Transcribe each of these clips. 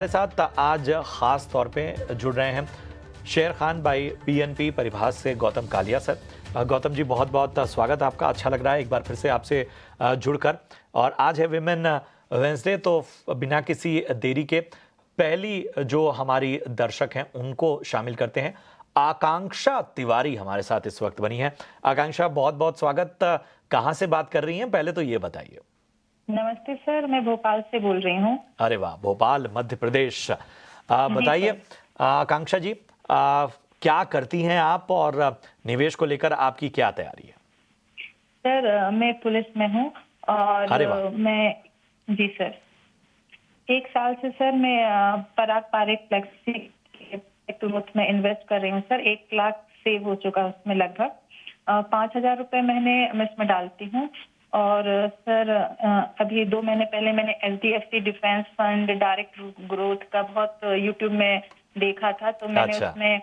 हमारे साथ आज खास तौर पे जुड़ रहे हैं शेर खान बाई पीएनपी परिभाष से गौतम कालिया सर। गौतम जी, बहुत बहुत स्वागत आपका। अच्छा लग रहा है एक बार फिर से आपसे जुड़कर। और आज है विमेन वेंसडे, तो बिना किसी देरी के पहली जो हमारी दर्शक हैं उनको शामिल करते हैं। आकांक्षा तिवारी हमारे साथ इस वक्त बनी है। आकांक्षा, बहुत बहुत स्वागत। कहाँ से बात कर रही हैं, पहले तो ये बताइए। नमस्ते सर, मैं भोपाल से बोल रही हूँ। अरे वाह, भोपाल मध्य प्रदेश। बताइए आकांक्षा जी, क्या करती हैं आप और निवेश को लेकर आपकी क्या तैयारी है? सर, मैं पुलिस में हूँ और अरे वाह। जी सर, 1 साल से सर मैं पराग पारिक फ्लेक्सी ग्रोथ में इन्वेस्ट कर रही हूँ सर। 1 लाख सेव हो चुका है उसमें लगभग। 5,000 रुपये महीने मैं इसमें डालती हूँ। और सर अभी 2 महीने पहले मैंने HDFC defence fund direct growth का बहुत यूट्यूब में देखा था, तो मैंने अच्छा, उसमें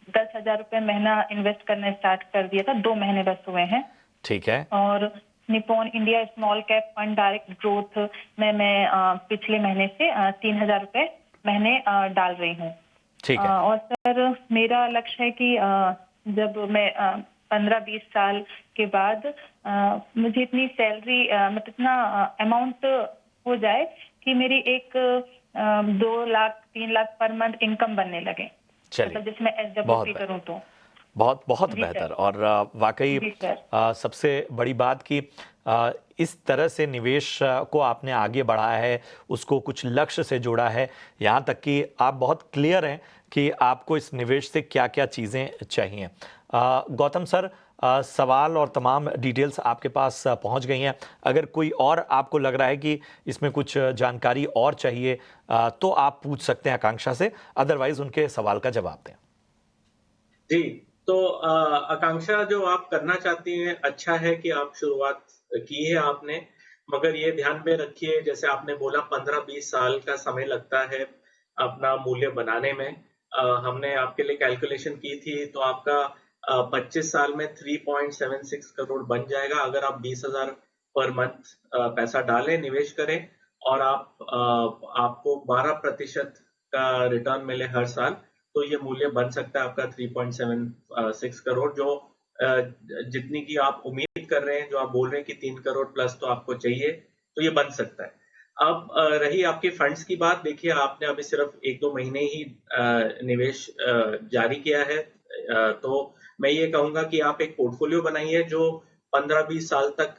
10,000 रुपये महीना इन्वेस्ट करना स्टार्ट कर दिया था। 2 महीने बस हुए हैं। ठीक है। और Nippon India small cap fund direct growth में मैं पिछले महीने से 3,000 रुपये महीने डाल रही हूँ। ठीक है। और सर मेरा लक्ष्य है कि जब मैं 15-20 साल के बाद मुझे इतनी सैलरी मतलब इतना अमाउंट हो जाए कि मेरी एक 2 lakh 3 lakh per month income बनने लगे। चलिए, मतलब जैसे मैं बहुत SWP करूँ तो। बहुत बहुत जी बेहतर। सर। और वाकई जी सर। सबसे बड़ी बात कि इस तरह से निवेश को आपने आगे बढ़ाया है, उसको कुछ लक्ष्य से जोड़ा है, यहाँ तक कि आप बहुत क्लियर हैं कि आपको इस निवेश से क्या क्या चीज़ें चाहिए। गौतम सर, सवाल और तमाम डिटेल्स आपके पास पहुंच गई हैं। अगर कोई और आपको लग रहा है कि इसमें कुछ जानकारी और चाहिए तो आप पूछ सकते हैं आकांक्षा से, अदरवाइज उनके सवाल का जवाब दें। जी, तो आकांक्षा, जो आप करना चाहती हैं, अच्छा है कि आप शुरुआत की है आपने, मगर ये ध्यान में रखिए, जैसे आपने बोला 15-20 साल का समय लगता है अपना मूल्य बनाने में। हमने आपके लिए कैलकुलेशन की थी, तो आपका 25 साल में 3.76 करोड़ बन जाएगा अगर आप 20,000 पर मंथ पैसा डालें, निवेश करें और आपको 12% का रिटर्न मिले हर साल। तो ये मूल्य बन सकता है आपका 3.76 करोड़, जो जितनी की आप उम्मीद कर रहे हैं, जो आप बोल रहे हैं कि 3 करोड़ प्लस तो आपको चाहिए, तो ये बन सकता है। अब रही आपके फंड्स की बात, देखिए आपने अभी सिर्फ 1-2 महीने ही निवेश जारी किया है। तो मैं ये कहूँगा कि आप एक पोर्टफोलियो बनाइए जो 15-20 साल तक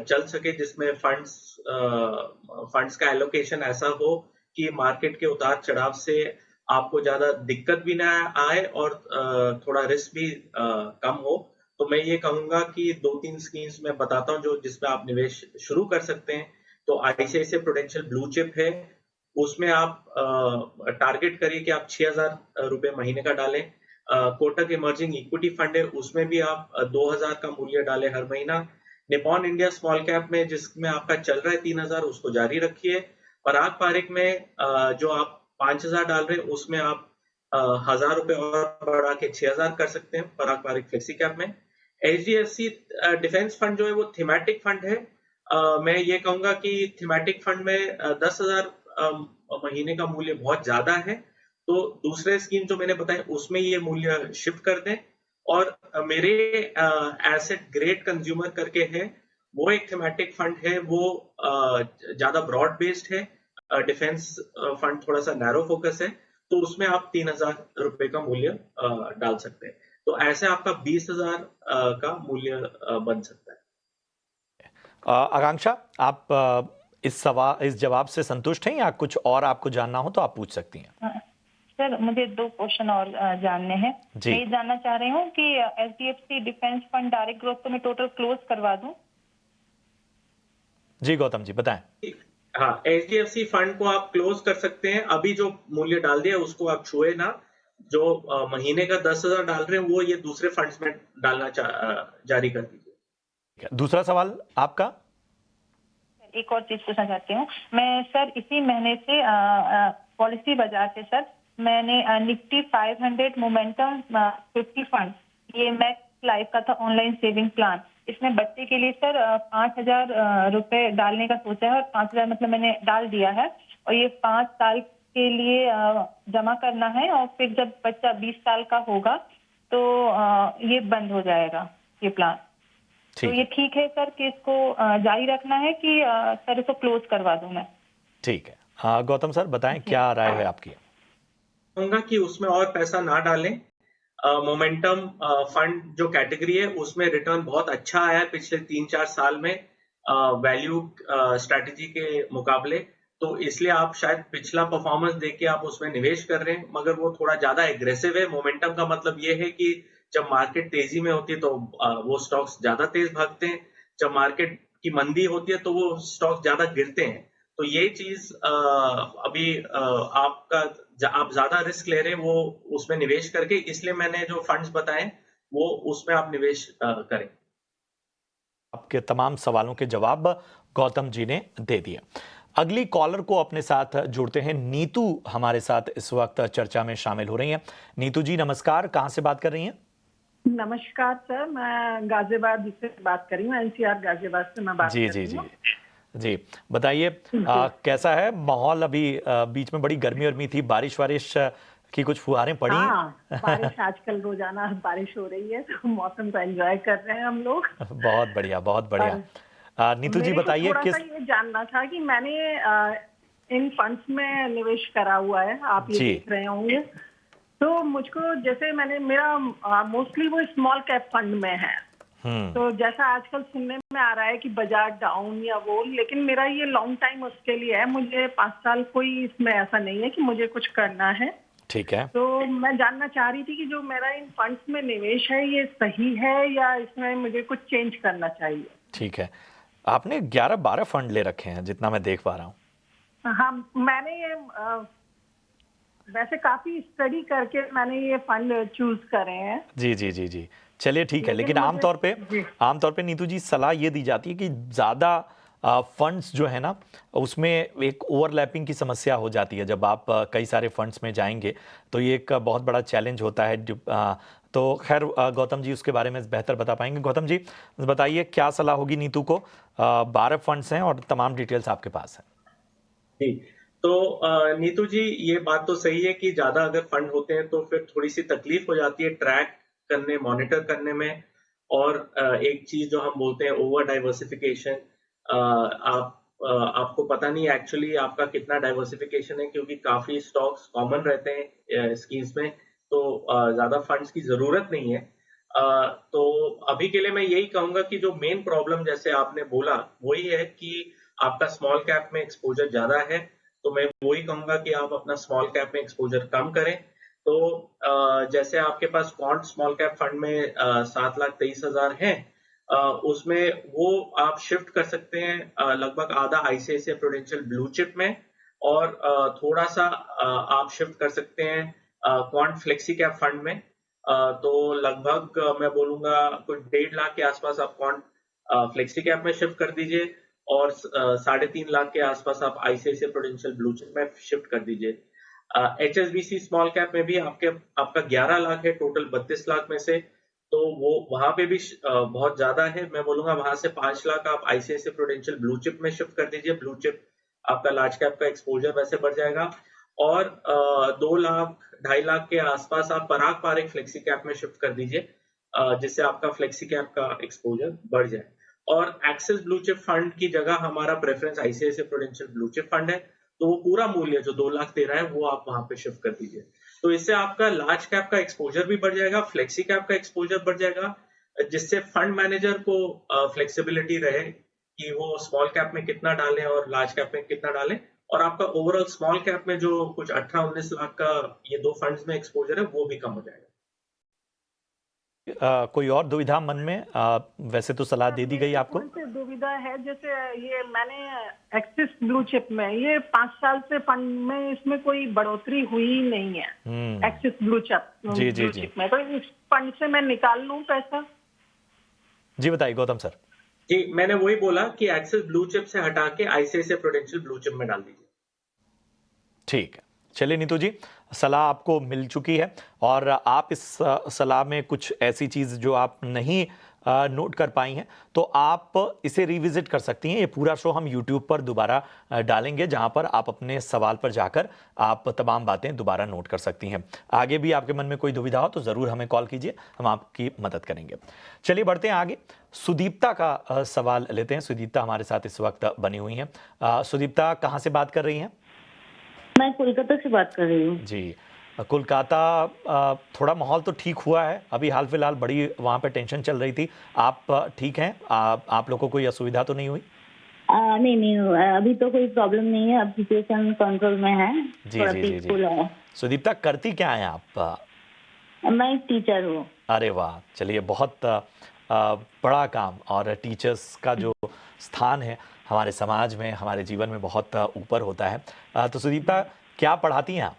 चल सके, जिसमें फंड्स का एलोकेशन ऐसा हो कि मार्केट के उतार-चढ़ाव से आपको ज़्यादा दिक्कत भी ना आए और थोड़ा रिस्क भी कम हो। तो मैं ये कहूँगा कि 2-3 स्कीम्स मैं बताता हूँ जो जिसमें आप निवेश शुरू कर सकते हैं। तो आईसीआईसीआई प्रूडेंशियल ब्लू चिप है, उसमें आप टारगेट करिए कि आप 6,000 रुपए महीने का डालें। कोटक इमर्जिंग इक्विटी फंड है, उसमें भी आप 2,000 का मूल्य डालें हर महीना। निपॉन इंडिया स्मॉल कैप में जिसमें आपका चल रहा है 3,000, उसको जारी रखिए। पराग पारिक में जो आप 5,000 डाल रहे हैं, उसमें आप 1,000 रुपए और बढ़ा के 6,000 कर सकते हैं पराग पारिक फ्लेक्सी कैप में। एचडीएफसी डिफेंस फंड जो है वो थीमेटिक फंड है। मैं ये कहूंगा कि थीमेटिक फंड में 10,000 महीने का मूल्य बहुत ज्यादा है, तो दूसरे स्कीम जो मैंने बताए उसमें ये मूल्य शिफ्ट कर दें। और मेरे एसेट ग्रेड कंज्यूमर करके है, वो एक थीमेटिक फंड है, वो ज्यादा ब्रॉड बेस्ड है। डिफेंस फंड थोड़ा सा नैरो फोकस है, तो उसमें आप 3,000 रुपए का मूल्य डाल सकते हैं। तो ऐसे आपका 20,000 का मूल्य बन सकता है। आकांक्षा, आप इस जवाब से संतुष्ट हैं या कुछ और आपको जानना हो तो आप पूछ सकती हैं। सर मुझे 2 क्वेश्चन और जानने हैं। जी मैं ये जानना चाह रही हूँ कि HDFC defence fund direct growth को मैं टोटल क्लोज करवा दूं? जी गौतम जी, बताएं। हाँ, एचडीएफसी फंड को आप क्लोज कर सकते हैं। अभी जो मूल्य डाल दिया उसको आप छुए ना। जो महीने का 10,000 डाल रहे हैं वो ये दूसरे फंड्स में डालना जारी कर दीजिए। दूसरा सवाल आपका। एक और चीज पूछना चाहती हूँ मैं सर। इसी महीने से पॉलिसी बाजार से सर मैंने निफ्टी 500 मोमेंटम 50 फंड, ये मैक्स लाइफ का था ऑनलाइन सेविंग प्लान, इसमें बच्चे के लिए सर 5,000 रुपए डालने का सोचा है और 5,000 मतलब मैंने डाल दिया है। और ये 5 साल के लिए जमा करना है और फिर जब बच्चा 20 साल का होगा तो ये बंद हो जाएगा ये प्लान। तो ठीक ये है, ठीक है सर कि इसको जारी रखना है कि सर इसको क्लोज करवा दूं मैं? ठीक है। गौतम सर बताएं, जी। क्या राय है आपकी? कहूंगा कि उसमें और पैसा ना डालें। मोमेंटम फंड जो कैटेगरी है उसमें रिटर्न बहुत अच्छा आया है पिछले 3-4 साल में वैल्यू स्ट्रैटेजी के मुकाबले। तो इसलिए आप शायद पिछला परफॉर्मेंस देख के आप उसमें निवेश कर रहे हैं, मगर वो थोड़ा ज्यादा एग्रेसिव है। मोमेंटम का मतलब ये है कि जब मार्केट तेजी में होती है तो वो स्टॉक्स ज्यादा तेज भागते हैं, जब मार्केट की मंदी होती है तो वो स्टॉक्स ज्यादा गिरते हैं। तो ये चीज अभी आपका आप ज्यादा रिस्क ले रहे हैं वो उसमें निवेश करके, इसलिए मैंने जो फंड्स बताए वो उसमें आप निवेश करें। आपके तमाम सवालों के जवाब गौतम जी ने दे दिए। अगली कॉलर को अपने साथ जोड़ते हैं। नीतू हमारे साथ इस वक्त चर्चा में शामिल हो रही हैं। नीतू जी नमस्कार, कहां से बात कर रही हैं? नमस्कार सर, मैं गाजियाबाद से बात कर रही हूँ। एनसीआर गाजियाबाद से मैं बात जी कर जी रही जी हूँ। जी, बताइए कैसा है माहौल अभी? बीच में बड़ी गर्मी वर्मी थी, बारिश वारिश की कुछ फुहारें पड़ी हाँ, हैं? बारिश आजकल रोजाना बारिश हो रही है तो मौसम को एंजॉय कर रहे हैं हम लोग। बहुत बढ़िया, बहुत बढ़िया। और नीतू जी मेरे को बताइए थोड़ा सा ये जानना था कि मैंने इन फंड्स में निवेश करा हुआ है, आप ये जी देख रहे होंगे। तो मुझको जैसे मैंने मेरा मोस्टली वो स्मॉल कैप फंड में है। तो जैसा आजकल सुनने में आ रहा है कि बाजार डाउन या वो, लेकिन मेरा ये लॉन्ग टाइम उसके लिए है। मुझे 5 साल कोई इसमें ऐसा नहीं है कि मुझे कुछ करना है। ठीक है, तो मैं जानना चाह रही थी कि जो मेरा इन फंड्स में निवेश है ये सही है या इसमें मुझे कुछ चेंज करना चाहिए। ठीक है। आपने 11-12 फंड ले रखे हैं जितना मैं देख पा रहा हूँ। हाँ, मैंने ये वैसे काफी स्टडी करके मैंने ये फंड चूज करे हैं। जी जी जी जी, चलिए ठीक है। लेकिन जी। आमतौर पे नीतू जी सलाह ये दी जाती है कि ज़्यादा फंड्स जो है ना उसमें एक ओवरलैपिंग की समस्या हो जाती है। जब आप कई सारे फंड्स में जाएंगे तो ये एक बहुत बड़ा चैलेंज होता है। तो खैर गौतम जी उसके बारे में बेहतर बता पाएंगे। गौतम जी बताइए क्या सलाह होगी नीतू को? 12 फंड्स हैं और तमाम डिटेल्स आपके पास हैं। जी, तो नीतू जी ये बात तो सही है कि ज्यादा अगर फंड होते हैं तो फिर थोड़ी सी तकलीफ हो जाती है ट्रैक करने, मॉनिटर करने में। और एक चीज जो हम बोलते हैं ओवर डाइवर्सिफिकेशन, आपको पता नहीं एक्चुअली आपका कितना डाइवर्सिफिकेशन है, क्योंकि काफी स्टॉक्स कॉमन रहते हैं स्कीम्स में, तो ज्यादा फंड्स की जरूरत नहीं है। तो अभी के लिए मैं यही कहूंगा कि जो मेन प्रॉब्लम जैसे आपने बोला वही है कि आपका स्मॉल कैप में एक्सपोजर ज्यादा है। तो मैं वही कहूंगा कि आप अपना स्मॉल कैप में एक्सपोजर कम करें। तो जैसे आपके पास क्वांट स्मॉल कैप फंड में 7,23,000 है, उसमें वो आप शिफ्ट कर सकते हैं लगभग आधा आईसीआईसीआई प्रूडेंशियल ब्लू चिप में, और थोड़ा सा आप शिफ्ट कर सकते हैं क्वांट फ्लेक्सी कैप फंड में। तो लगभग मैं बोलूंगा कुछ 1.5 लाख के आसपास आप क्वांट फ्लेक्सी कैप में शिफ्ट कर दीजिए, और 3.5 लाख के आसपास आप आईसीआईसीआई प्रूडेंशियल ब्लू चिप में शिफ्ट कर दीजिए। एचएसबीसी स्मॉल कैप में भी आपका 11 लाख है टोटल 32 लाख में से, तो वो वहां पे भी बहुत ज्यादा है। मैं बोलूंगा वहां से 5 लाख आप आईसीआईसीआई प्रूडेंशियल ब्लू चिप में शिफ्ट कर दीजिए। ब्लू चिप आपका लार्ज कैप का एक्सपोजर वैसे बढ़ जाएगा। और 2 लाख 2.5 लाख के आसपास आप पराग पारिक फ्लेक्सी कैप में शिफ्ट कर दीजिए, जिससे आपका फ्लेक्सी कैप का एक्सपोजर बढ़ जाए। और एक्सिस ब्लू चिप फंड की जगह हमारा preference ICICI prudential blue chip fund है, तो वो पूरा मूल्य जो 2,13,000 है वो आप वहां पे शिफ्ट कर दीजिए। तो इससे आपका लार्ज कैप का एक्सपोजर भी बढ़ जाएगा, फ्लेक्सी कैप का एक्सपोजर बढ़ जाएगा, जिससे फंड मैनेजर को फ्लेक्सिबिलिटी रहे कि वो स्मॉल कैप में कितना डालें और लार्ज कैप में कितना डालें। और आपका ओवरऑल स्मॉल कैप में जो कुछ 18-19 लाख का ये 2 फंड्स में एक्सपोजर है वो भी कम हो जाएगा। कोई और दुविधा मन में? वैसे तो सलाह दे दी गई आपको। कौन सी दुविधा है? जैसे ये मैंने एक्सिस ब्लू चिप में ये 5 साल से फंड में इसमें कोई बढ़ोतरी हुई नहीं है। एक्सिस ब्लू जी जी जी चिप में तो इस फंड से मैं निकाल लूं पैसा? जी, बताइए गौतम सर। जी, मैंने वही बोला कि एक्सिस ब्लू चिप से हटा के आईसीआईसीआई प्रूडेंशियल ब्लू चिप में डाल दीजिए। ठीक है, चलिए नीतू जी सलाह आपको मिल चुकी है। और आप इस सलाह में कुछ ऐसी चीज़ जो आप नहीं नोट कर पाई हैं तो आप इसे रिविजिट कर सकती हैं। ये पूरा शो हम यूट्यूब पर दोबारा डालेंगे, जहां पर आप अपने सवाल पर जाकर आप तमाम बातें दोबारा नोट कर सकती हैं। आगे भी आपके मन में कोई दुविधा हो तो ज़रूर हमें कॉल कीजिए, हम आपकी मदद करेंगे। चलिए बढ़ते हैं आगे। सुदीप्ता का सवाल लेते हैं। सुदीप्ता हमारे साथ इस वक्त बनी हुई हैं। सुदीप्ता कहाँ से बात कर रही हैं? मैं कोलकाता से बात कर रही हूँ। जी, कोलकाता थोड़ा माहौल तो ठीक हुआ है अभी, हाल फिलहाल बड़ी वहाँ पे टेंशन चल रही थी। आप ठीक हैं? आप लोग को कोई असुविधा तो नहीं हुई? नहीं नहीं, अभी तो कोई प्रॉब्लम नहीं है, अब सिचुएशन कंट्रोल में है, जी थोड़ा जी जी जी। पीसफुल है। सुदीप्ता करती क्या हैं आप? मैं एक टीचर हूँ। अरे वाह, चलिए बहुत बड़ा काम, और टीचर्स का जो स्थान है हमारे समाज में, हमारे जीवन में बहुत ऊपर होता है। तो सुदीप्ता क्या पढ़ाती हैं आप?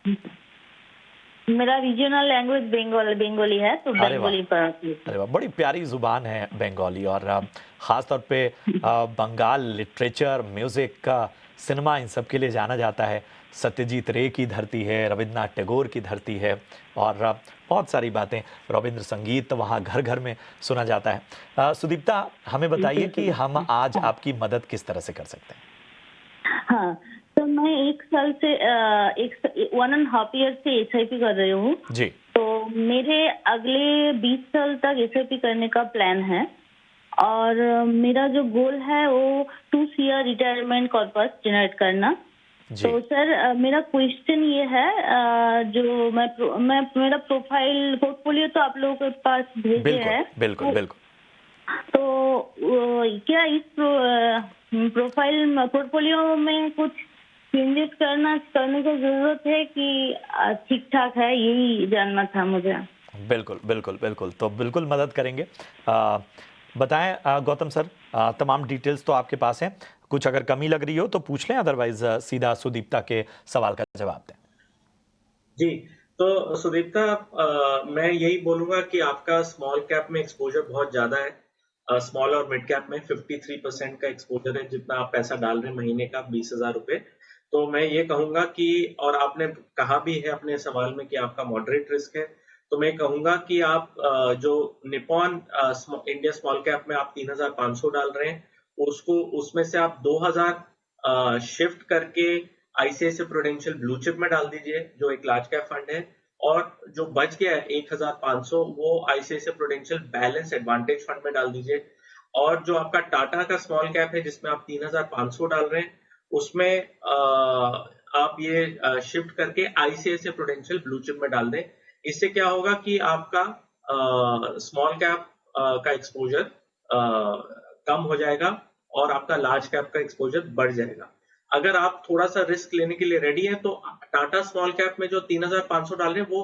मेरा रीजनल लैंग्वेज बंगाली है, तो अरे वाह, बंगाली पढ़ाती हूँ। अरे वाह, बड़ी प्यारी जुबान है बंगाली, और ख़ास तौर पे बंगाल लिटरेचर, म्यूज़िक, सिनेमा, इन सब के लिए जाना जाता है। सत्यजीत रे की धरती है, रविन्द्रनाथ टैगोर की धरती है, और बहुत सारी बातें, रविंद्र संगीत वहाँ घर घर में सुना जाता है। सुदीप्ता, हमें बताइए कि हम आज आपकी मदद किस तरह से कर सकते हैं? हाँ, तो मैं 1 साल से 1.5 ईयर से SIP कर रही हूँ। जी। तो मेरे अगले 20 साल तक SIP करने का प्लान है, और मेरा जो गोल है वो 2 ईयर रिटायरमेंट कॉर्पस जनरेट करना। जी। तो सर, मेरा क्वेश्चन ये है, जो मैं मेरा प्रोफाइल पोर्टफोलियो तो आप लोगों के पास भेजे बिल्कुल है, बिल्कुल बिल्कुल। तो क्या इस प्रोफाइल पोर्टफोलियो में कुछ चेंजेस करने की जरूरत है कि ठीक ठाक है, यही जानना था मुझे। बिल्कुल बिल्कुल बिल्कुल, तो बिल्कुल मदद करेंगे। बताएं गौतम सर, तमाम डिटेल्स तो आपके पास हैं, कुछ अगर कमी लग रही हो तो पूछ लें, अदरवाइज सीधा सुदीप्ता के सवाल का जवाब दें। जी, तो सुदीप्ता, मैं यही बोलूंगा कि आपका स्मॉल कैप में एक्सपोजर बहुत ज्यादा है। स्मॉल और मिड कैप में 53% का एक्सपोजर है, जितना आप पैसा डाल रहे हैं महीने का 20,000 रुपए। तो मैं ये कहूंगा कि, और आपने कहा भी है अपने सवाल में कि आपका मॉडरेट रिस्क है, तो मैं कहूंगा कि आप जो निपॉन इंडिया स्मॉल कैप में आप 3,500 डाल रहे हैं, उसमें से आप 2,000 शिफ्ट करके आईसीआईसीआई प्रूडेंशियल ब्लू चिप में डाल दीजिए, जो एक लार्ज कैप फंड है, और जो बच गया है 1,500 वो ICICI prudential balance advantage fund में डाल दीजिए। और जो आपका टाटा का स्मॉल कैप है जिसमें आप 3,500 डाल रहे हैं, उसमें आप ये शिफ्ट करके आईसीआईसीआई प्रूडेंशियल ब्लू चिप में डाल दें। इससे क्या होगा कि आपका स्मॉल कैप का एक्सपोजर कम हो जाएगा और आपका लार्ज कैप का एक्सपोजर बढ़ जाएगा। अगर आप थोड़ा सा रिस्क लेने के लिए रेडी हैं तो टाटा स्मॉल कैप में जो 3,500 डाल रहे हैं वो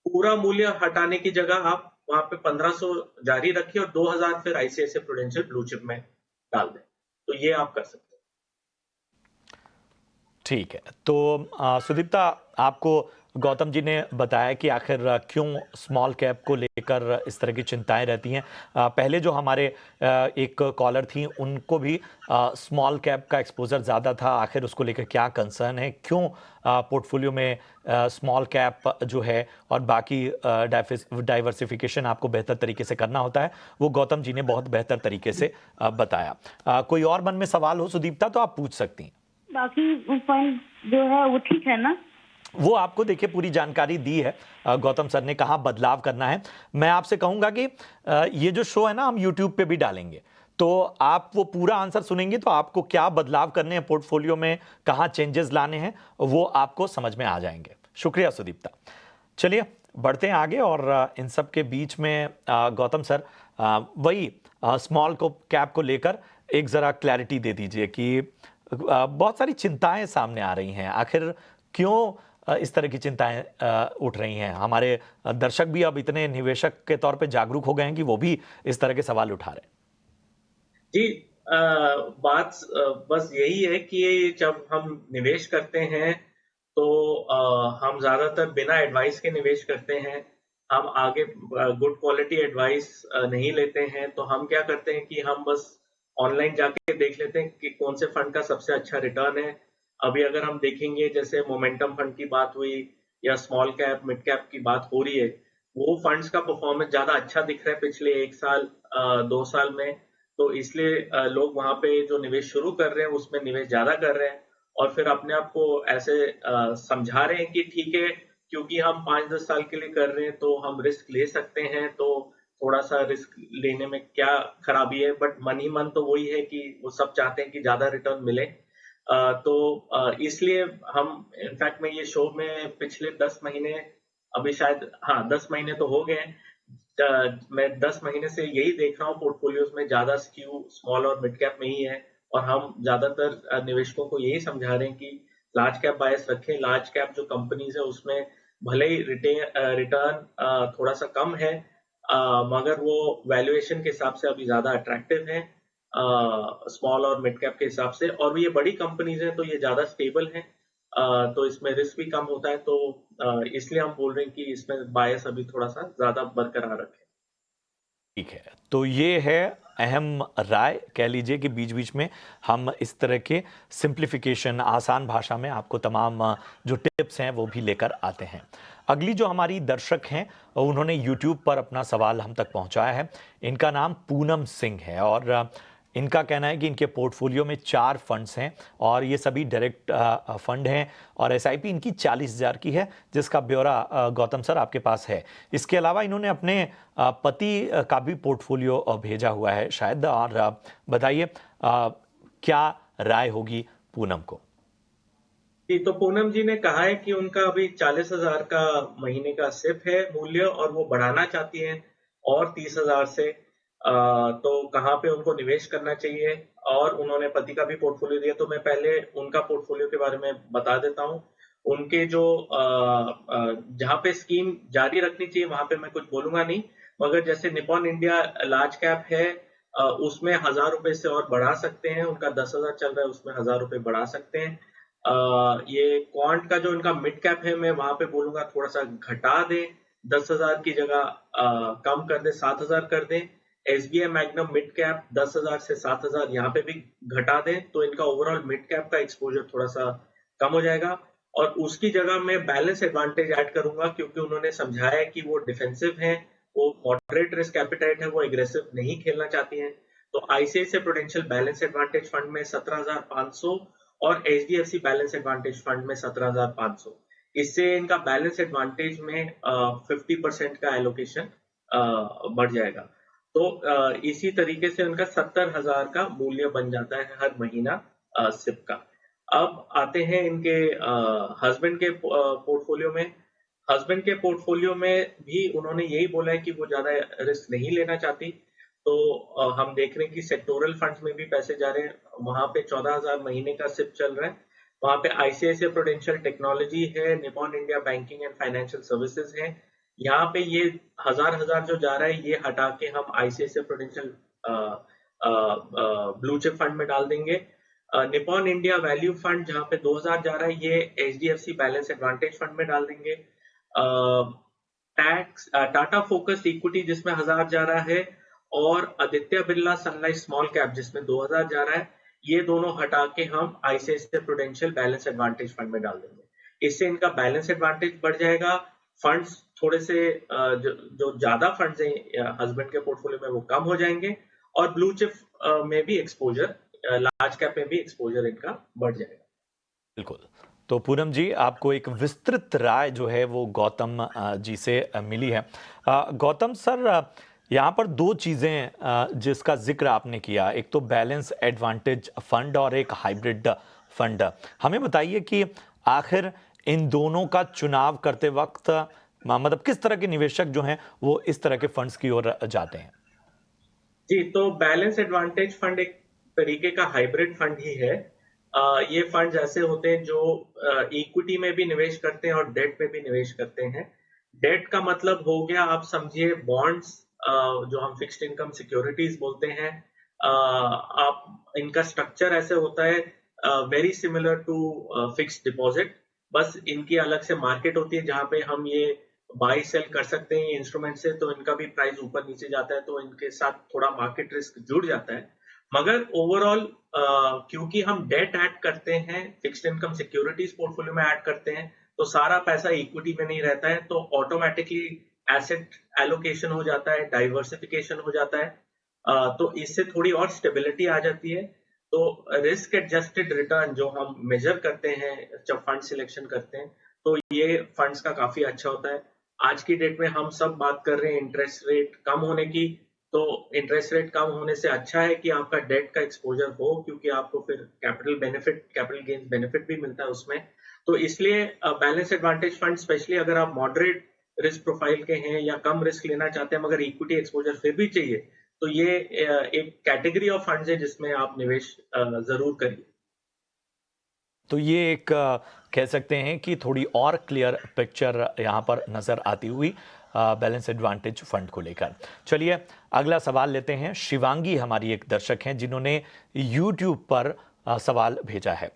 पूरा मूल्य हटाने की जगह आप वहां पे 1,500 जारी रखिए और 2,000 फिर आईसीआईसीआई प्रूडेंशियल ब्लू चिप में डाल दें। तो ये आप कर सकते हैं। ठीक है, तो सुदीप्ता, आपको गौतम जी ने बताया कि आखिर क्यों स्मॉल कैप को लेकर इस तरह की चिंताएं रहती हैं। पहले जो हमारे एक कॉलर थी उनको भी स्मॉल कैप का एक्सपोजर ज़्यादा था, आखिर उसको लेकर क्या कंसर्न है, क्यों पोर्टफोलियो में स्मॉल कैप जो है और बाकी डाइवर्सिफिकेशन आपको बेहतर तरीके से करना होता है, वो गौतम जी ने बहुत बेहतर तरीके से बताया। कोई और मन में सवाल हो सुदीप्ता तो आप पूछ सकती हैं। बाकी पॉइंट जो है वो ठीक है ना? वो आपको देखिए पूरी जानकारी दी है गौतम सर ने, कहाँ बदलाव करना है। मैं आपसे कहूंगा कि ये जो शो है ना हम YouTube पे भी डालेंगे, तो आप वो पूरा आंसर सुनेंगे तो आपको क्या बदलाव करने हैं पोर्टफोलियो में, कहाँ चेंजेस लाने हैं, वो आपको समझ में आ जाएंगे। शुक्रिया सुदीप्ता। चलिए बढ़ते हैं आगे, और इन सब के बीच में गौतम सर वही स्मॉल कैप को लेकर एक ज़रा क्लैरिटी दे दीजिए कि बहुत सारी चिंताएं सामने आ रही हैं, आखिर क्यों इस तरह की चिंताएं उठ रही हैं। हमारे दर्शक भी अब इतने निवेशक के तौर पे जागरूक हो गए हैं कि वो भी इस तरह के सवाल उठा रहे हैं। जी, बात बस यही है कि जब हम निवेश करते हैं तो हम ज्यादातर बिना एडवाइस के निवेश करते हैं। हम आगे गुड क्वालिटी एडवाइस नहीं लेते हैं, तो हम क्या करते हैं कि हम बस ऑनलाइन जाके देख लेते हैं कि कौन से फंड का सबसे अच्छा रिटर्न है। अभी अगर हम देखेंगे, जैसे मोमेंटम फंड की बात हुई या स्मॉल कैप मिड कैप की बात हो रही है, वो फंड्स का परफॉर्मेंस ज्यादा अच्छा दिख रहा है पिछले 1 साल 2 साल में, तो इसलिए लोग वहां पे जो निवेश शुरू कर रहे हैं उसमें निवेश ज्यादा कर रहे हैं और फिर अपने आप को ऐसे समझा रहे हैं कि ठीक है, क्योंकि हम 5-10 साल के लिए कर रहे हैं तो हम रिस्क ले सकते हैं, तो थोड़ा सा रिस्क लेने में क्या खराबी है। बट मन ही मन तो वही है कि वो सब चाहते हैं कि ज्यादा रिटर्न मिले। तो इसलिए हम इनफैक्ट मैं ये शो में पिछले 10 महीने, अभी शायद हाँ 10 महीने तो हो गए हैं, मैं 10 महीने से यही देख रहा हूँ पोर्टफोलियोज में ज्यादा स्क्यू स्मॉल और मिड कैप में ही है और हम ज्यादातर निवेशकों को यही समझा रहे हैं कि लार्ज कैप बायस रखें। लार्ज कैप जो कंपनीज है उसमें भले ही रिटर्न थोड़ा सा कम है, मगर वो वैल्यूएशन के हिसाब से अभी ज्यादा अट्रैक्टिव है स्मॉल और मिड कैप के हिसाब से, और ये बड़ी कंपनीज हैं तो ये ज्यादा स्टेबल हैं, तो इसमें रिस्क भी कम होता है। तो इसलिए हम बोल रहे हैं कि इसमें बायस अभी थोड़ा सा ज्यादा बरकरार रखें। ठीक है, तो ये है अहम राय, कह लीजिए कि बीच बीच में हम इस तरह के सिंप्लीफिकेशन आसान भाषा में आपको तमाम जो टिप्स हैं वो भी लेकर आते हैं। अगली जो हमारी दर्शक हैं उन्होंने YouTube पर अपना सवाल हम तक पहुंचाया है। इनका नाम पूनम सिंह है और इनका कहना है कि इनके पोर्टफोलियो में 4 फंड्स हैं और ये सभी डायरेक्ट फंड हैं और SIP इनकी 40,000 की है, जिसका ब्यौरा गौतम सर आपके पास है। इसके अलावा इन्होंने अपने पति का भी पोर्टफोलियो भेजा हुआ है शायद, और बताइए क्या राय होगी पूनम को। जी, तो पूनम जी ने कहा है कि उनका अभी 40,000 का महीने का सिप है मूल्य और वो बढ़ाना चाहती हैं और 30,000 से, तो कहाँ पे उनको निवेश करना चाहिए, और उन्होंने पति का भी पोर्टफोलियो दिया। तो मैं पहले उनका पोर्टफोलियो के बारे में बता देता हूँ। उनके जो जहाँ पे स्कीम जारी रखनी चाहिए वहां पे मैं कुछ बोलूंगा नहीं, मगर जैसे निपॉन इंडिया लार्ज कैप है, उसमें 1,000 रुपए से और बढ़ा सकते हैं। उनका 10,000 चल रहा है, उसमें 1,000 रुपए बढ़ा सकते हैं। ये क्वांट का जो इनका मिड कैप है, मैं वहां पे बोलूंगा थोड़ा सा घटा दें, 10,000 की जगह कम कर दें, 7,000 कर दें। SBI मैग्नम मिड कैप 10,000 से 7,000 यहाँ पे भी घटा दें, तो इनका ओवरऑल मिड कैप का एक्सपोजर थोड़ा सा कम हो जाएगा। और उसकी जगह मैं बैलेंस एडवांटेज ऐड करूंगा, क्योंकि उन्होंने समझाया है कि वो डिफेंसिव हैं, वो मॉडरेट रिस्क एपिटाइट है, वो एग्रेसिव नहीं खेलना चाहती हैं। तो ICICI prudential balance advantage fund में 17,500 और HDFC बैलेंस एडवांटेज फंड में 17,500। इससे इनका बैलेंस एडवांटेज में 50% का एलोकेशन बढ़ जाएगा। तो इसी तरीके से उनका 70,000 का मूल्य बन जाता है हर महीना सिप का। अब आते हैं इनके हस्बैंड के पोर्टफोलियो में। हस्बैंड के पोर्टफोलियो में भी उन्होंने यही बोला है कि वो ज्यादा रिस्क नहीं लेना चाहती। तो हम देख रहे हैं कि सेक्टोरल फंड्स में भी पैसे जा रहे हैं, वहां पे 14,000 महीने का सिप चल रहा है। वहां पे ICICI प्रूडेंशियल टेक्नोलॉजी है, Nippon India banking and financial services है। यहाँ पे ये 1,000 जो जा रहा है ये हटा के हम ICICI prudential blue chip fund में डाल देंगे। निपॉन इंडिया वैल्यू फंड जहाँ पे 2,000 जा रहा है ये HDFC बैलेंस एडवांटेज फंड में डाल देंगे। टाटा फोकस इक्विटी जिसमें 1,000 जा रहा है और Aditya Birla sunlight small cap जिसमें 2,000 जा रहा है, ये दोनों हटा के हम ICICI prudential balance advantage fund में डाल देंगे। इससे इनका बैलेंस एडवांटेज बढ़ जाएगा। फंड्स थोड़े से जो ज्यादा फंड्स हैं हस्बैंड के पोर्टफोलियो में वो कम हो जाएंगे और ब्लू चिप में भी एक्सपोजर, लार्ज कैप में भी एक्सपोजर इनका बढ़ जाएगा। बिल्कुल। तो पूनम जी, आपको एक विस्तृत राय जो है वो गौतम जी से मिली है। गौतम सर, यहाँ पर 2 चीज़ें जिसका जिक्र आपने किया, एक तो बैलेंस एडवांटेज फंड और एक हाइब्रिड फंड। हमें बताइए कि आखिर इन दोनों का चुनाव करते वक्त मतलब किस तरह के निवेशक जो हैं वो इस तरह के फंड्स की ओर जाते हैं। जी, तो बैलेंस एडवांटेज फंड एक तरीके का हाइब्रिड फंड ही है। ये फंड ऐसे होते हैं जो इक्विटी में भी निवेश करते हैं और डेट में भी निवेश करते हैं। डेट का मतलब हो गया, आप समझिए बॉन्ड्स, जो हम फिक्स्ड इनकम सिक्योरिटीज बोलते हैं। आप इनका स्ट्रक्चर ऐसे होता है very similar to fixed deposit, बस इनकी अलग से मार्केट होती है जहां पे हम ये बाई सेल कर सकते हैं इंस्ट्रूमेंट से, तो इनका भी प्राइस ऊपर नीचे जाता है, तो इनके साथ थोड़ा मार्केट रिस्क जुड़ जाता है। मगर ओवरऑल क्योंकि हम डेट ऐड करते हैं, फिक्स्ड इनकम सिक्योरिटीज पोर्टफोलियो में ऐड करते हैं, तो सारा पैसा इक्विटी में नहीं रहता है, तो ऑटोमेटिकली एसेट एलोकेशन हो जाता है, डाइवर्सिफिकेशन हो जाता है, तो इससे थोड़ी और स्टेबिलिटी आ जाती है। तो रिस्क एडजस्टेड रिटर्न जो हम मेजर करते हैं जब फंड सिलेक्शन करते हैं, तो ये फंड्स का काफी अच्छा होता है। आज की डेट में हम सब बात कर रहे हैं इंटरेस्ट रेट कम होने की, तो इंटरेस्ट रेट कम होने से अच्छा है कि आपका डेट का एक्सपोजर हो, क्योंकि आपको फिर कैपिटल गेन्स बेनिफिट भी मिलता है उसमें। तो इसलिए बैलेंस एडवांटेज फंड, स्पेशली अगर आप मॉडरेट रिस्क प्रोफाइल के हैं या कम रिस्क लेना चाहते हैं मगर इक्विटी एक्सपोजर फिर भी चाहिए, तो ये एक कैटेगरी ऑफ फंड्स है जिसमें आप निवेश जरूर करिए। तो ये एक कह सकते हैं कि थोड़ी और क्लियर पिक्चर यहाँ पर नज़र आती हुई बैलेंस एडवांटेज फंड को लेकर। चलिए अगला सवाल लेते हैं। शिवांगी हमारी एक दर्शक हैं जिन्होंने यूट्यूब पर सवाल भेजा है।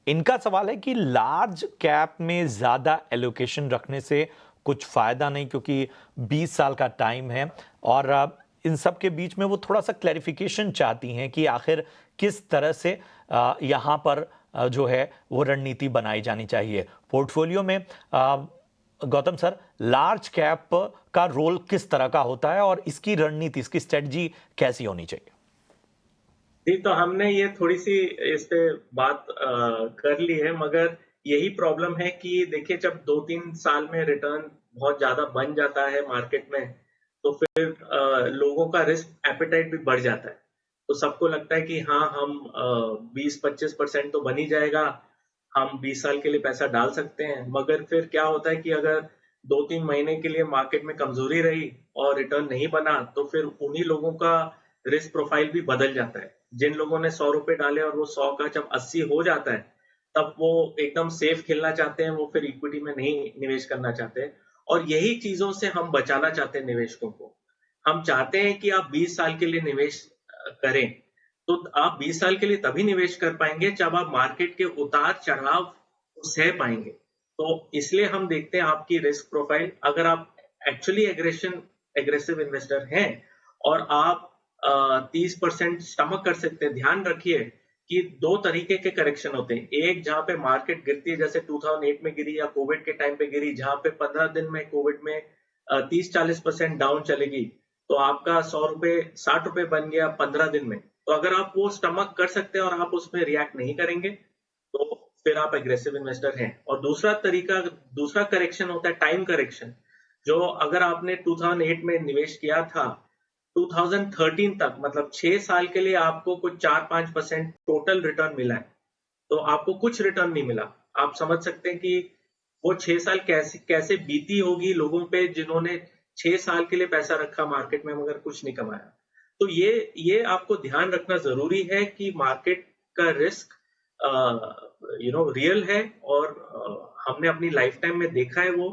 इनका सवाल है कि लार्ज कैप में ज़्यादा एलोकेशन रखने से कुछ फ़ायदा नहीं, क्योंकि 20 साल का टाइम है, और इन सब के बीच में वो थोड़ा सा क्लैरिफिकेशन चाहती हैं कि आखिर किस तरह से यहाँ पर जो है वो रणनीति बनाई जानी चाहिए पोर्टफोलियो में। गौतम सर, लार्ज कैप का रोल किस तरह का होता है और इसकी रणनीति, इसकी स्ट्रेटजी कैसी होनी चाहिए? जी, तो हमने ये थोड़ी सी इस पे बात कर ली है, मगर यही प्रॉब्लम है कि देखिए जब 2-3 साल में रिटर्न बहुत ज्यादा बन जाता है मार्केट में, तो फिर लोगों का रिस्क एपेटाइट भी बढ़ जाता है। तो सबको लगता है कि हाँ, हम 20-25% तो बन ही जाएगा, हम 20 साल के लिए पैसा डाल सकते हैं। मगर फिर क्या होता है कि अगर 2-3 महीने के लिए मार्केट में कमजोरी रही और रिटर्न नहीं बना, तो फिर उन्हीं लोगों का रिस्क प्रोफाइल भी बदल जाता है। जिन लोगों ने 100 रुपए डाले और वो 100 का जब 80 हो जाता है, तब वो एकदम सेफ खेलना चाहते हैं, वो फिर इक्विटी में नहीं निवेश करना चाहते। और यही चीजों से हम बचाना चाहते हैं निवेशकों को। हम चाहते हैं कि आप 20 साल के लिए निवेश करें, तो आप 20 साल के लिए तभी निवेश कर पाएंगे जब आप मार्केट के उतार चढ़ाव सह पाएंगे। तो इसलिए हम देखते हैं आपकी रिस्क प्रोफाइल। अगर आप एक्चुअली एग्रेसिव इन्वेस्टर हैं और आप 30% स्टमक कर सकते हैं, ध्यान रखिए कि 2 तरीके के करेक्शन होते हैं। एक जहां पे मार्केट गिरती है, जैसे 2008 में गिरी या कोविड के टाइम पे गिरी, जहां पे 15 दिन में कोविड में 30-40% डाउन चलेगी, तो आपका 100 रुपए 60 रुपए बन गया 15 दिन में। तो अगर आप वो स्टमक कर सकते हैं और आप उसमें रिएक्ट नहीं करेंगे, तो फिर आप एग्रेसिव इन्वेस्टर हैं। और दूसरा करेक्शन होता है टाइम करेक्शन, जो अगर आपने 2008 में निवेश किया था, 2013 तक मतलब 6 साल के लिए आपको कुछ 4-5% टोटल रिटर्न मिला है, तो आपको कुछ रिटर्न नहीं मिला। आप समझ सकते हैं कि वो 6 साल कैसे बीती होगी लोगों पे जिन्होंने 6 साल के लिए पैसा रखा मार्केट में मगर कुछ नहीं कमाया। तो ये आपको ध्यान रखना जरूरी है कि मार्केट का रिस्क रियल है, और हमने अपनी लाइफ टाइम में देखा है वो।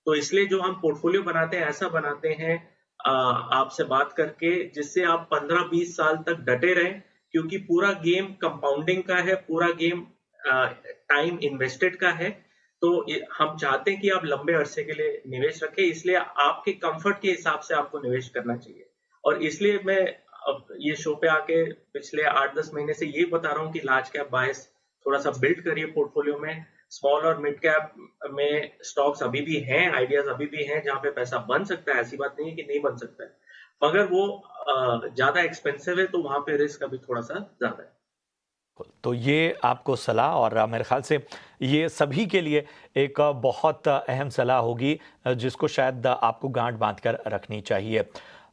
तो इसलिए जो हम पोर्टफोलियो बनाते हैं, ऐसा बनाते हैं आपसे बात करके, जिससे आप 15-20 साल तक डटे रहें, क्योंकि पूरा गेम कंपाउंडिंग का है, पूरा गेम टाइम इन्वेस्टेड का है। तो हम चाहते हैं कि आप लंबे अरसे के लिए निवेश रखें, इसलिए आपके कंफर्ट के हिसाब से आपको निवेश करना चाहिए। और इसलिए मैं अब ये शो पे आके पिछले 8-10 महीने से ये बता रहा हूँ कि लार्ज कैप बायस थोड़ा सा बिल्ड करिए पोर्टफोलियो में। स्मॉल और मिड कैप में स्टॉक्स अभी भी हैं, आइडियाज अभी भी हैं जहां पे पैसा बन सकता है, ऐसी बात नहीं है कि नहीं बन सकता है, मगर वो ज्यादा एक्सपेंसिव है, तो वहां पे रिस्क अभी थोड़ा सा ज्यादा है। तो ये आपको सलाह, और मेरे ख्याल से ये सभी के लिए एक बहुत अहम सलाह होगी जिसको शायद आपको गांठ बांधकर रखनी चाहिए।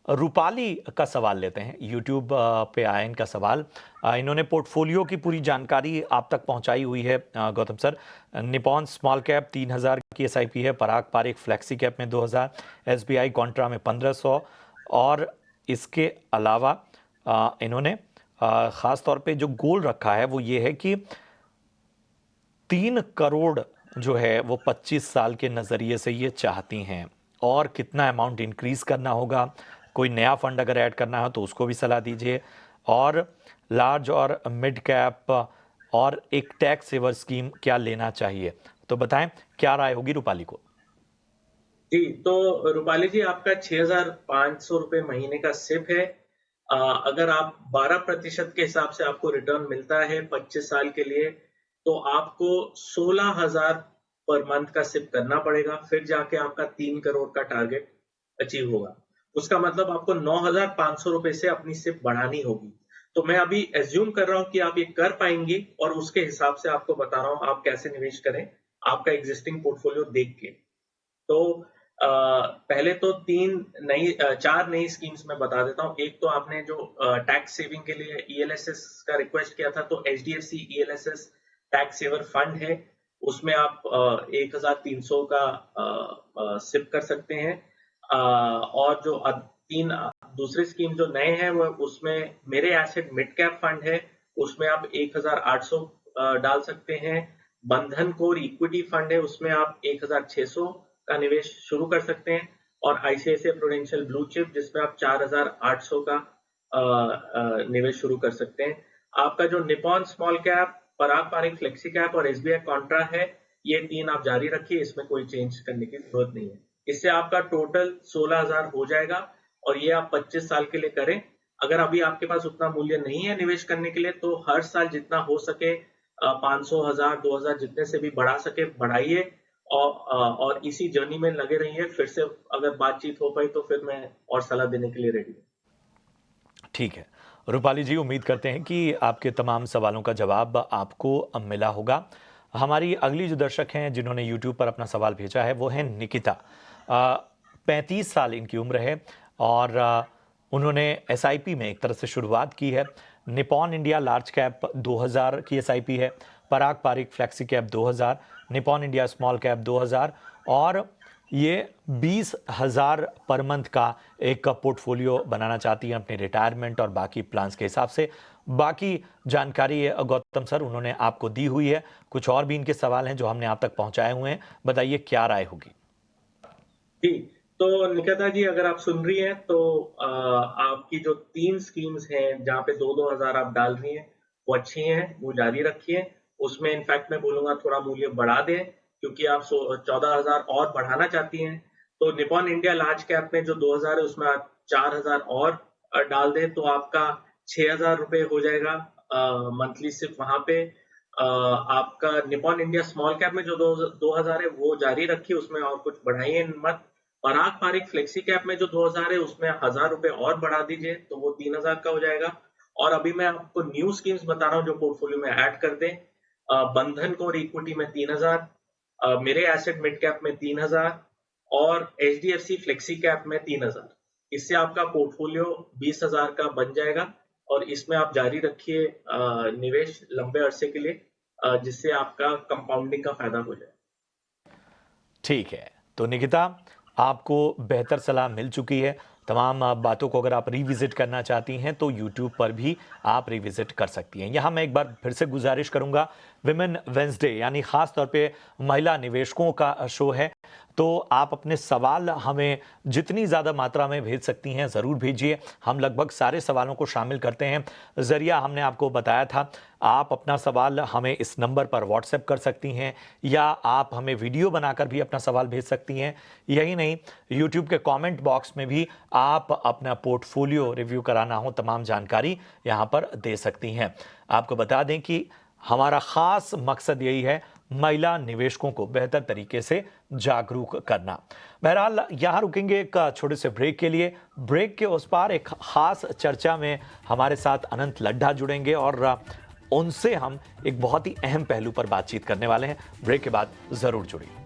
रूपाली का सवाल लेते हैं। यूट्यूब पे आया इनका सवाल। इन्होंने पोर्टफोलियो की पूरी जानकारी आप तक पहुंचाई हुई है Gautam sir. Nippon small cap 3000 की एसआईपी है, पराग पारिक फ्लेक्सी कैप में 2000, एसबीआई कॉन्ट्रा में 1500, और इसके अलावा इन्होंने ख़ास तौर पे जो गोल रखा है वो ये है कि 3 करोड़ जो है वो 25 साल के नज़रिए से ये चाहती हैं, और कितना अमाउंट इंक्रीज़ करना होगा, कोई नया फंड अगर ऐड करना हो तो उसको भी सलाह दीजिए, और लार्ज और मिड कैप और एक टैक्स सेवर स्कीम क्या लेना चाहिए। तो बताएं क्या राय होगी रूपाली को। जी, तो रूपाली जी, आपका 6,500 रुपए महीने का सिप है। अगर आप 12% के हिसाब से आपको रिटर्न मिलता है 25 साल के लिए, तो आपको 16,000 पर मंथ का सिप करना पड़ेगा, फिर जाके आपका 3 करोड़ का टारगेट अचीव होगा। उसका मतलब आपको 9,500 रुपए से अपनी सिप बढ़ानी होगी। तो मैं अभी एज्यूम कर रहा हूँ कि आप ये कर पाएंगे और उसके हिसाब से आपको बता रहा हूँ आप कैसे निवेश करें आपका एग्जिस्टिंग पोर्टफोलियो देख के। तो पहले तो 4 नई स्कीम्स मैं बता देता हूँ। एक तो आपने जो टैक्स सेविंग के लिए ELSS का रिक्वेस्ट किया था, तो HDFC ELSS tax saver fund है, उसमें आप 1,300 का सिप कर सकते हैं। और जो 3 दूसरी स्कीम जो नए हैं वो उसमें मेरे एसेट मिड कैप फंड है, उसमें आप 1,800 डाल सकते हैं। बंधन कोर इक्विटी फंड है, उसमें आप 1,600 का निवेश शुरू कर सकते हैं। और ICICI प्रूडेंशियल ब्लू चिप जिसमें आप 4,800 का निवेश शुरू कर सकते हैं। आपका जो निपॉन स्मॉल कैप, पराग पारिक फ्लेक्सी कैप और SBI कॉन्ट्रा है, ये 3 आप जारी रखिए, इसमें कोई चेंज करने की जरूरत नहीं है। इससे आपका टोटल 16,000 हो जाएगा और ये आप 25 साल के लिए करें। अगर अभी आपके पास उतना मूल्य नहीं है निवेश करने के लिए, तो हर साल जितना हो सके 500, 1,000, 2,000 जितने से भी बढ़ा सके बढ़ाइए और इसी जर्नी में लगे रहिए। फिर से अगर बातचीत हो पाई तो फिर मैं और सलाह देने के लिए रेडी हूँ। ठीक है रूपाली जी, उम्मीद करते हैं कि आपके तमाम सवालों का जवाब आपको मिला होगा। हमारी अगली जो दर्शक हैं जिन्होंने YouTube पर अपना सवाल भेजा है वो है निकिता। 35 साल इनकी उम्र है और उन्होंने SIP में एक तरह से शुरुआत की है। निपॉन इंडिया लार्ज कैप 2000 की SIP है, Parag Parikh flexi cap 2000, Nippon India small cap 2000 और ये 20,000 पर मंथ का एक पोर्टफोलियो बनाना चाहती हैं अपने रिटायरमेंट और बाकी प्लान्स के हिसाब से। बाकी जानकारी गौतम सर उन्होंने आपको दी हुई है। कुछ और भी इनके सवाल हैं जो हमने आप तक पहुंचाए हुए हैं, बताइए क्या राय होगी। जी, तो निकिता जी अगर आप सुन रही हैं तो आपकी जो 3 स्कीम्स हैं जहाँ पे 2-2 हज़ार आप डाल रही हैं वो अच्छी हैं, वो जारी रखिए। उसमें इनफैक्ट मैं बोलूंगा थोड़ा मूल्य बढ़ा दें, क्योंकि आप 14,000 और बढ़ाना चाहती हैं। तो निपॉन इंडिया लार्ज कैप में जो 2,000 है उसमें आप 4,000 और डाल दें तो आपका 6,000 रुपए हो जाएगा मंथली सिर्फ वहां पे। आपका निपॉन इंडिया स्मॉल कैप में जो 2,000 है वो जारी रखिए, उसमें और कुछ बढ़ाइए मत। पराग पारिक फ्लेक्सी कैप में जो 2,000 है उसमें 1,000 रुपए और बढ़ा दीजिए तो वो 3,000 का हो जाएगा। और अभी मैं आपको न्यू स्कीम्स बता रहा हूँ जो पोर्टफोलियो में ऐड कर दें। बंधन कोर इक्विटी में 3,000, मेरे एसेट मिड कैप में 3,000 और HDFC फ्लेक्सी कैप में 3,000। इससे आपका पोर्टफोलियो 20,000 का बन जाएगा और इसमें आप जारी रखिए निवेश लंबे अरसे के लिए, जिससे आपका कंपाउंडिंग का फायदा हो जाए। ठीक है, तो निकिता आपको बेहतर सलाह मिल चुकी है। तमाम बातों को अगर आप रिविजिट करना चाहती हैं तो YouTube पर भी आप रिविजिट कर सकती हैं। यहाँ मैं एक बार फिर से गुजारिश करूँगा, विमेन वेंसडे यानी ख़ास तौर पे महिला निवेशकों का शो है, तो आप अपने सवाल हमें जितनी ज़्यादा मात्रा में भेज सकती हैं ज़रूर भेजिए। हम लगभग सारे सवालों को शामिल करते हैं। ज़रिया हमने आपको बताया था, आप अपना सवाल हमें इस नंबर पर व्हाट्सएप कर सकती हैं या आप हमें वीडियो बनाकर भी अपना सवाल भेज सकती हैं। यही नहीं, यूट्यूब के कमेंट बॉक्स में भी आप अपना पोर्टफोलियो रिव्यू कराना हो तमाम जानकारी यहाँ पर दे सकती हैं। आपको बता दें कि हमारा ख़ास मकसद यही है, महिला निवेशकों को बेहतर तरीके से जागरूक करना। बहरहाल यहाँ रुकेंगे एक छोटे से ब्रेक के लिए। ब्रेक के उस पार एक ख़ास चर्चा में हमारे साथ अनंत लड्ढा जुड़ेंगे और उनसे हम एक बहुत ही अहम पहलू पर बातचीत करने वाले हैं। ब्रेक के बाद ज़रूर जुड़िए।